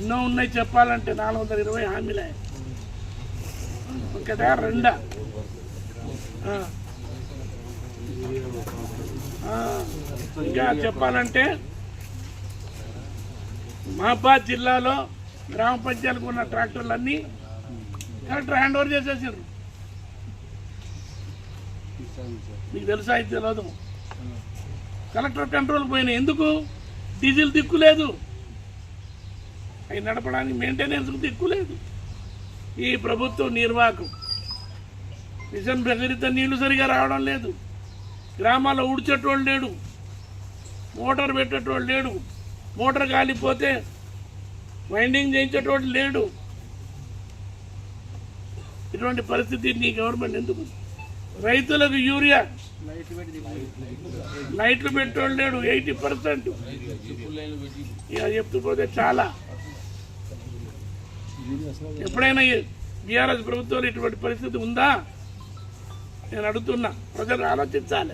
ఎన్నో ఉన్నాయి చెప్పాలంటే 420 హామీలే. ఒకటా రెండా? ఇంకా చెప్పాలంటే మహబాద్ జిల్లాలో గ్రామ పంచాయతీలకు ఉన్న ట్రాక్టర్లన్నీ కలెక్టర్ హ్యాండ్ ఓవర్ చేసేసారు. మీకు తెలుసా? ఇది తెలియదు. కలెక్టర్ కంట్రోల్ పోయినాయి. ఎందుకు? డీజిల్ దిక్కు లేదు, అవి నడపడానికి మెయింటెనెన్స్కు దిక్కు లేదు. ఈ ప్రభుత్వం నిర్వాహకం. మిషన్ భగీరథ నీళ్లు సరిగా రావడం లేదు, గ్రామాల్లో ఊడ్చేటోళ్ళు లేడు, మోటార్ పెట్టేటోళ్ళు లేడు, మోటార్ కాలిపోతే వైండింగ్ చేయించేటోళ్ళు లేడు. ఇటువంటి పరిస్థితి నీ గవర్నమెంట్ ఎందుకు? రైతులకు యూరియా లైట్లు పెట్టేవాళ్ళు లేడు, 80%. ఇక చెప్తూ పోతే చాలా. ఎప్పుడైనా బీఆర్ఎస్ ప్రభుత్వంలో ఇటువంటి పరిస్థితి ఉందా? నేను అడుగుతున్నా. ప్రజలు ఆలోచించాలి.